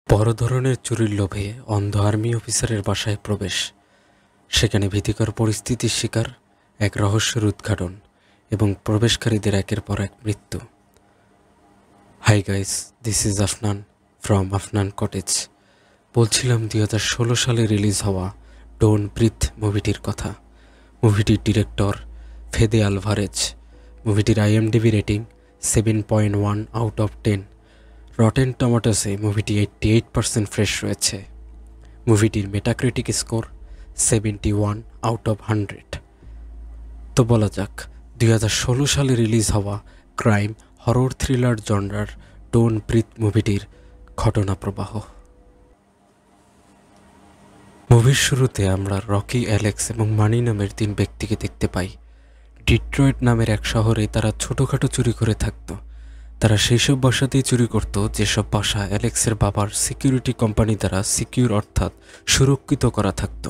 বড় ধরনের চুরির লোভে অন্ধ আর্মি অফিসারের বাসায় প্রবেশ, সেখানে ভীতিকর পরিস্থিতির শিকার, এক রহস্যের উদ্ঘাটন এবং প্রবেশকারীদের একের পর এক মৃত্যু। Hi guys, this is Afnan from Afnan cottage. বলছিলাম 2016 সালে রিলিজ হওয়া ডোন্ট ব্রিথ মুভিটির কথা। মুভিটির ডিরেক্টর ফেদে আলভারেজ। মুভিটির IMDb rating 7.1 out of 10। Rotten টমেটোসে মুভিটি 88% ফ্রেশ রয়েছে। মুভিটির মেটাক্রিটিক স্কোর 71 আউট অফ 100। তো বলা যাক 2016 সালে রিলিজ হওয়া ক্রাইম হরর থ্রিলার জনরার ডোন্ট ব্রিথ মুভিটির ঘটনা প্রবাহ। মুভির শুরুতে আমরা রকি, অ্যালেক্স এবং মানি নামের 3 ব্যক্তিকে দেখতে পাই। ডিট্রয়েট নামের এক শহরে তারা ছোটোখাটো চুরি করে থাকতো। তারা সেই সব বাসাতেই চুরি করত যেসব বাসা অ্যালেক্সের বাবার সিকিউরিটি কোম্পানি দ্বারা সিকিউর অর্থাৎ সুরক্ষিত করা থাকতো।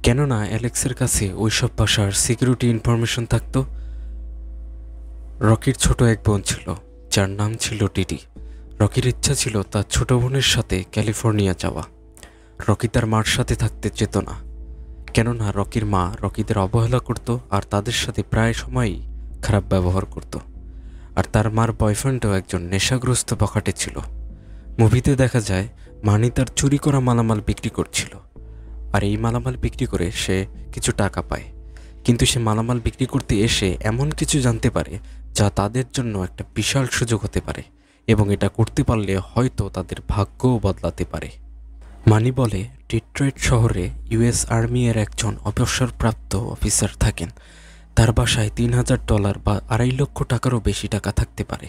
কেননা অ্যালেক্সের কাছে ওইসব বাসার সিকিউরিটি ইনফরমেশন থাকতো। রকির ছোট এক বোন ছিল যার নাম ছিল ডিডি। রকির ইচ্ছা ছিল তার ছোট বোনের সাথে ক্যালিফোর্নিয়া যাওয়া। রকি তার মার সাথে থাকতে চেত না, কেননা রকির মা রকিদের অবহেলা করত আর তাদের সাথে প্রায় সময়ই খারাপ ব্যবহার করত। আর তার মার বয়ফ্রেন্ডও একজন নেশাগ্রস্ত বখাটে ছিল। মুভিতে দেখা যায় মানি তার চুরি করা মালামাল বিক্রি করছিল, আর এই মালামাল বিক্রি করে সে কিছু টাকা পায়। কিন্তু সে মালামাল বিক্রি করতে এসে এমন কিছু জানতে পারে যা তাদের জন্য একটা বিশাল সুযোগ হতে পারে, এবং এটা করতে পারলে হয়তো তাদের ভাগ্যও বদলাতে পারে। মানি বলে ডিট্রয়েট শহরে US আর্মি এর একজন অবসরপ্রাপ্ত অফিসার থাকেন। তার বাসায় $3000 বা $2.5 লক্ষ টাকারও বেশি টাকা থাকতে পারে।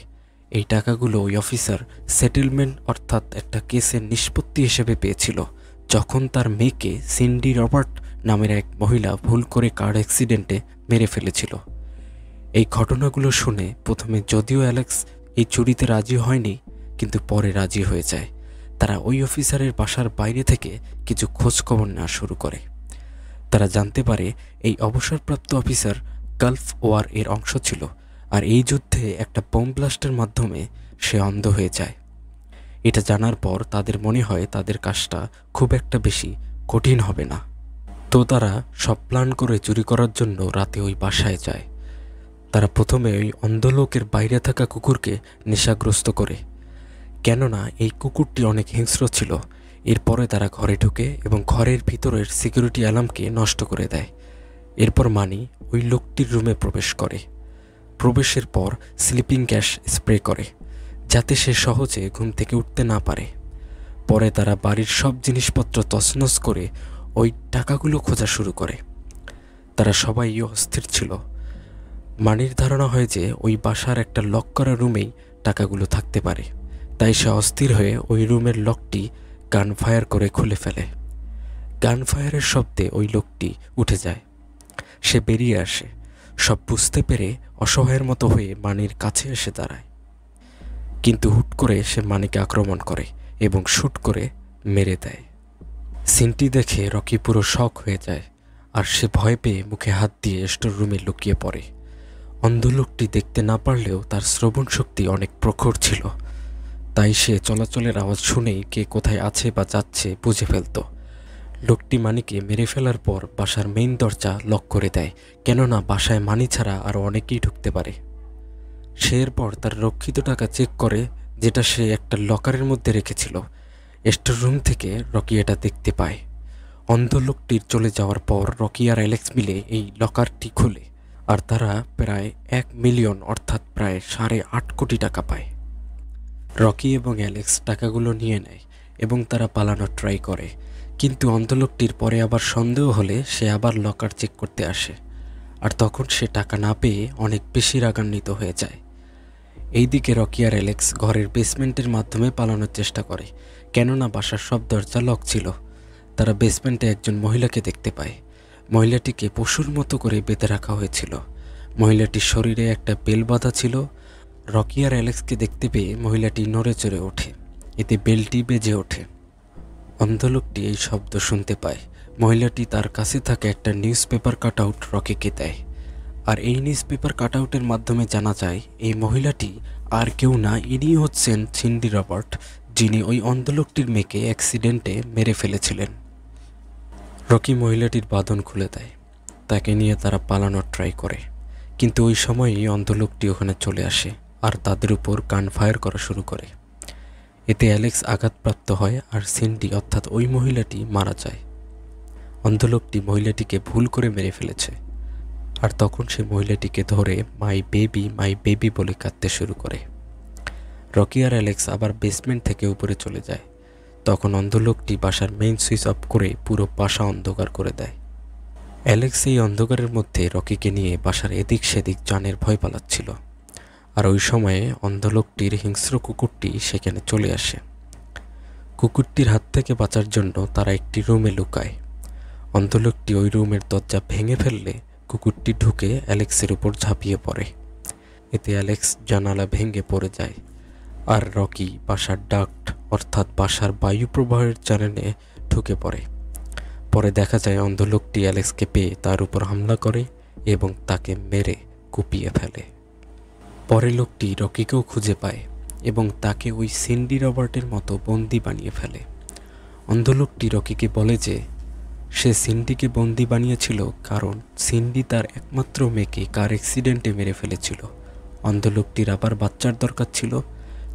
এই টাকাগুলো ওই অফিসার সেটেলমেন্ট অর্থাৎ একটা কেসের নিষ্পত্তি হিসেবে পেয়েছিল, যখন তার মেয়েকে সিন্ডি রবার্ট নামের এক মহিলা ভুল করে কার অ্যাক্সিডেন্টে মেরে ফেলেছিল। এই ঘটনাগুলো শুনে প্রথমে যদিও অ্যালেক্স এই চুরিতে রাজি হয়নি, কিন্তু পরে রাজি হয়ে যায়। তারা ওই অফিসারের বাসার বাইরে থেকে কিছু খোঁজখবর নেওয়া শুরু করে। তারা জানতে পারে এই অবসরপ্রাপ্ত অফিসার গালফ ওয়ার এর অংশ ছিল, আর এই যুদ্ধে একটা বোম ব্লাস্টের মাধ্যমে সে অন্ধ হয়ে যায়। এটা জানার পর তাদের মনে হয় তাদের কাজটা খুব একটা বেশি কঠিন হবে না। তো তারা সব প্ল্যান করে চুরি করার জন্য রাতে ওই বাসায় যায়। তারা প্রথমে ওই অন্ধ লোকের বাইরে থাকা কুকুরকে নেশাগ্রস্ত করে, কেননা এই কুকুরটি অনেক হিংস্র ছিল। এরপরে তারা ঘরে ঢুকে এবং ঘরের ভিতরের সিকিউরিটি অ্যালার্মকে নষ্ট করে দেয়। এরপর মানি ওই লোকটির রুমে প্রবেশ করে। প্রবেশের পর স্লিপিং গ্যাস স্প্রে করে, যাতে সে সহজে ঘুম থেকে উঠতে না পারে। পরে তারা বাড়ির সব জিনিসপত্র তছনছ করে ওই টাকাগুলো খোঁজা শুরু করে। তারা সবাই অস্থির ছিল। মানির ধারণা হয় যে ওই বাসার একটা লক করা রুমেই টাকাগুলো থাকতে পারে, তাই সে অস্থির হয়ে ওই রুমের লকটি গান ফায়ার করে খুলে ফেলে। গান ফায়ারের শব্দে ওই লোকটি উঠে যায়। সে বেরিয়ে আসে, সব বুঝতে পেরে অসহায়ের মতো হয়ে মানির কাছে এসে দাঁড়ায়। কিন্তু হুট করে সে মানিকে আক্রমণ করে এবং শ্যুট করে মেরে দেয়। সিনটি দেখে রকি পুরো শক হয়ে যায়, আর সে ভয় পেয়ে মুখে হাত দিয়ে স্টোর রুমে লুকিয়ে পড়ে। অন্ধ লোকটি দেখতে না পারলেও তার শ্রবণ শক্তি অনেক প্রখর ছিল, তাই সে চলাচলের আওয়াজ শুনেই কে কোথায় আছে বা যাচ্ছে বুঝে ফেলত। লোকটি মানিকে মেরে ফেলার পর বাসার মেইন দরজা লক করে দেয়, কেননা বাসায় মানি ছাড়া আরও অনেকেই ঢুকতে পারে। সে এরপর তার রক্ষিত টাকা চেক করে, যেটা সে একটা লকারের মধ্যে রেখেছিল। স্টোর রুম থেকে রকি এটা দেখতে পায়। অন্ধ লোকটির চলে যাওয়ার পর রকি আর অ্যালেক্স মিলে এই লকারটি খোলে, আর তারা প্রায় 1 মিলিয়ন অর্থাৎ প্রায় 8.5 কোটি টাকা পায়। রকি এবং অ্যালেক্স টাকাগুলো নিয়ে নেয় এবং তারা পালানোর ট্রাই করে, কিন্তু অন্ধ লোকটির পরে আবার সন্দেহ হলে সে আবার লকার চেক করতে আসে, আর তখন সে টাকা না পেয়ে অনেক বেশি রাগান্বিত হয়ে যায়। এইদিকে রকি আর অ্যালেক্স ঘরের বেসমেন্টের মাধ্যমে পালানোর চেষ্টা করে, কেননা বাসার সব দরজা লক ছিল। তারা বেসমেন্টে একজন মহিলাকে দেখতে পায়। মহিলাটিকে পশুর মতো করে বেঁধে রাখা হয়েছিল। মহিলাটির শরীরে একটা বেল বাঁধা ছিল। রকি আর অ্যালেক্সকে দেখতে পেয়ে মহিলাটি নড়ে চড়ে ওঠে, এতে বেলটি বেজে ওঠে। অন্ধ লোকটি এই শব্দ শুনতে পায়। মহিলাটি তার কাছে থাকা একটা নিউজ পেপার কাট আউট রকিকে দেয়, আর এই নিউজ পেপার কাট আউটের মাধ্যমে জানা যায় এই মহিলাটি আর কেউ না, ইনি হচ্ছেন সিন্ডি রবার্ট, যিনি ওই অন্ধ লোকটির মেয়েকে অ্যাক্সিডেন্টে মেরে ফেলেছিলেন। রকি মহিলাটির বাঁধন খুলে দেয়। তাকে নিয়ে তারা পালানোর ট্রাই করে, কিন্তু ওই সময়ই অন্ধ লোকটি ওখানে চলে আসে আর তাদের উপর গান ফায়ার করা শুরু করে। এতে অ্যালেক্স আঘাতপ্রাপ্ত হয় আর সিন্ডি অর্থাৎ ওই মহিলাটি মারা যায়। অন্ধ লোকটি মহিলাটিকে ভুল করে মেরে ফেলেছে, আর তখন সে মহিলাটিকে ধরে মাই বেবি বলে কাঁদতে শুরু করে। রকি আর অ্যালেক্স আবার বেসমেন্ট থেকে উপরে চলে যায়। তখন অন্ধ লোকটি বাসার মেইন সুইচ অফ করে পুরো বাসা অন্ধকার করে দেয়। অ্যালেক্স এই অন্ধকারের মধ্যে রকিকে নিয়ে বাসার এদিক সেদিক জানের ভয় পালাচ্ছিল, আর ওই সময়ে অন্ধ লোকটির হিংস্র কুকুরটি সেখানে চলে আসে। কুকুরটির হাত থেকে বাঁচার জন্য তারা একটি রুমে লুকায়। অন্ধ লোকটি ওই রুমের দরজা ভেঙে ফেললে কুকুরটি ঢুকে অ্যালেক্সের উপর ঝাঁপিয়ে পড়ে। এতে অ্যালেক্স জানালা ভেঙে পড়ে যায়, আর রকি বাসার ডাক্ট অর্থাৎ বাসার বায়ু প্রবাহের চ্যানেলে ঢুকে পড়ে। পরে দেখা যায় অন্ধ লোকটি অ্যালেক্সকে পেয়ে তার উপর হামলা করে এবং তাকে মেরে কুপিয়ে ফেলে। পরে লোকটি রকিকেও খুঁজে পায় এবং তাকে ওই সিন্ডি রবার্টের মতো বন্দি বানিয়ে ফেলে। অন্ধ লোকটি রকিকে বলে যে সে সিন্ডিকে বন্দি বানিয়েছিল কারণ সিন্ডি তার একমাত্র মেয়েকে কার অ্যাক্সিডেন্টে মেরে ফেলেছিল। অন্ধ লোকটির আবার বাচ্চার দরকার ছিল,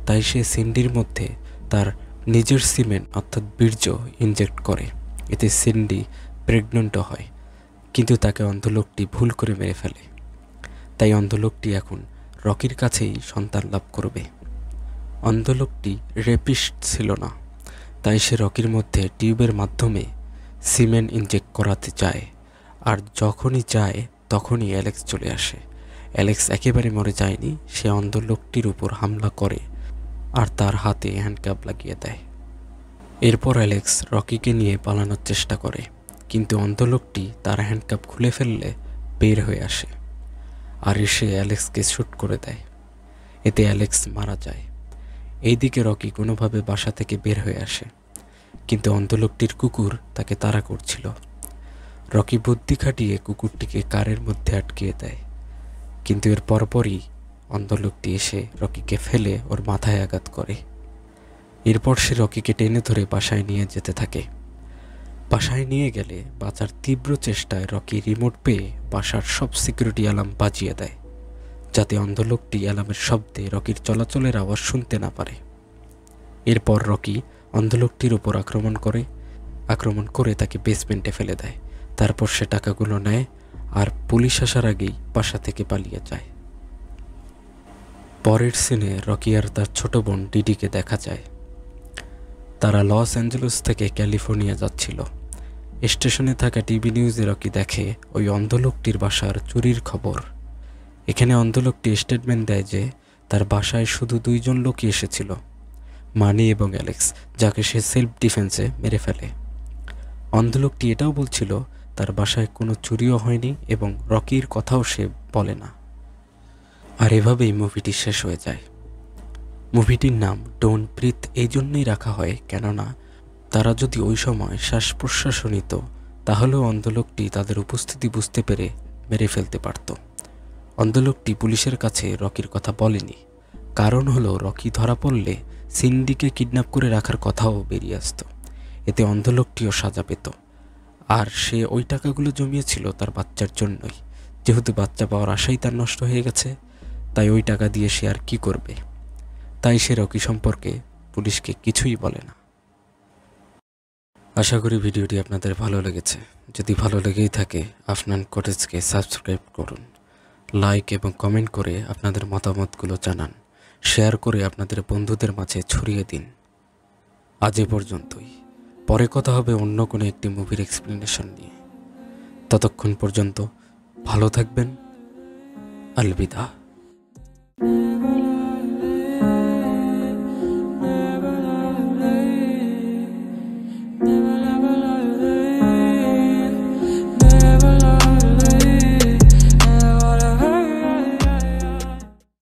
তাই সে সিন্ডির মধ্যে তার নিজের সিমেন্ট অর্থাৎ বীর্য ইনজেক্ট করে। এতে সিন্ডি প্রেগনেন্টও হয়, কিন্তু তাকে অন্ধ লোকটি ভুল করে মেরে ফেলে। তাই অন্ধ লোকটি এখন রকির কাছেই সন্তান লাভ করবে। অন্ধ লোকটি রেপিস্ট ছিল না, তাই সে রকির মধ্যে টিউবের মাধ্যমে সিমেন্ট ইনজেক্ট করাতে চায়, আর যখনই যায় তখনই অ্যালেক্স চলে আসে। অ্যালেক্স একেবারে মরে যায়নি, সে অন্ধ লোকটির উপর হামলা করে আর তার হাতে হ্যান্ডকাপ লাগিয়ে দেয়। এরপর অ্যালেক্স রকিকে নিয়ে পালানোর চেষ্টা করে, কিন্তু অন্ধ লোকটি তার হ্যান্ডকাপ খুলে ফেললে বের হয়ে আসে আর এসে অ্যালেক্সকে শ্যুট করে দেয়। এতে অ্যালেক্স মারা যায়। এইদিকে রকি কোনোভাবে বাসা থেকে বের হয়ে আসে, কিন্তু অন্ধ লোকটির কুকুর তাকে তাড়া করছিল। রকি বুদ্ধি খাটিয়ে কুকুরটিকে কারের মধ্যে আটকিয়ে দেয়, কিন্তু এর পরপরই অন্ধ লোকটি এসে রকিকে ফেলে ওর মাথায় আঘাত করে। এরপর সে রকিকে টেনে ধরে বাসায় নিয়ে যেতে থাকে। বাসায় নিয়ে গেলে বাঁচার তীব্র চেষ্টায় রকি রিমোট পেয়ে বাসার সব সিকিউরিটি অ্যালার্ম বাজিয়ে দেয়, যাতে অন্ধ লোকটি অ্যালার্মের শব্দে রকির চলাচলের আওয়াজ শুনতে না পারে। এরপর রকি অন্ধ লোকটির উপর আক্রমণ করে তাকে বেসমেন্টে ফেলে দেয়। তারপর সে টাকাগুলো নেয় আর পুলিশ আসার আগেই বাসা থেকে পালিয়ে যায়। পরের সিনে রকি আর তার ছোট বোন ডিডিকে দেখা যায়। তারা লস অ্যাঞ্জেলেস থেকে ক্যালিফোর্নিয়া যাচ্ছিল। স্টেশনে থাকা টিভি নিউজে রকি দেখে ওই অন্ধ লোকটির বাসার চুরির খবর। এখানে অন্ধ লোকটি স্টেটমেন্ট দেয় যে তার বাসায় শুধু 2 জন লোকই এসেছিল, মানি এবং অ্যালেক্স, যাকে সে সেলফ ডিফেন্সে মেরে ফেলে। অন্ধ লোকটি এটাও বলছিল তার বাসায় কোনো চুরিও হয়নি এবং রকির কথাও সে বলে না। আর এভাবেই মুভিটি শেষ হয়ে যায়। মুভিটির নাম ডোন্ট ব্রিথ এই জন্যই রাখা হয় কেননা তারা যদি ওই সময় শ্বাস প্রশ্বাসও নিত তাহলেও অন্ধ লোকটি তাদের উপস্থিতি বুঝতে পেরে মেরে ফেলতে পারত। অন্ধ লোকটি পুলিশের কাছে রকির কথা বলেনি, কারণ হলো রকি ধরা পড়লে সিন্ডিকে কিডন্যাপ করে রাখার কথাও বেরিয়ে আসতো। এতে অন্ধ লোকটিও সাজা পেত, আর সে ওই টাকাগুলো জমিয়েছিল তার বাচ্চার জন্যই। যেহেতু বাচ্চা পাওয়ার আশাই তার নষ্ট হয়ে গেছে, তাই ওই টাকা দিয়ে সে আর কি করবে। তাই সে রকি সম্পর্কে পুলিশকে কিছুই বলে না। আশা করি ভিডিওটি আপনাদের ভালো লেগেছে। যদি ভালো লেগেই থাকে আফনান কটেজকে সাবস্ক্রাইব করুন, লাইক এবং কমেন্ট করে আপনাদের মতামতগুলো জানান, শেয়ার করে আপনাদের বন্ধুদের মাঝে ছড়িয়ে দিন। আজ এ পর্যন্তই। পরে কথা হবে অন্য কোনো একটি মুভির এক্সপ্লেনেশন নিয়ে। ততক্ষণ পর্যন্ত ভালো থাকবেন। আলবিদা।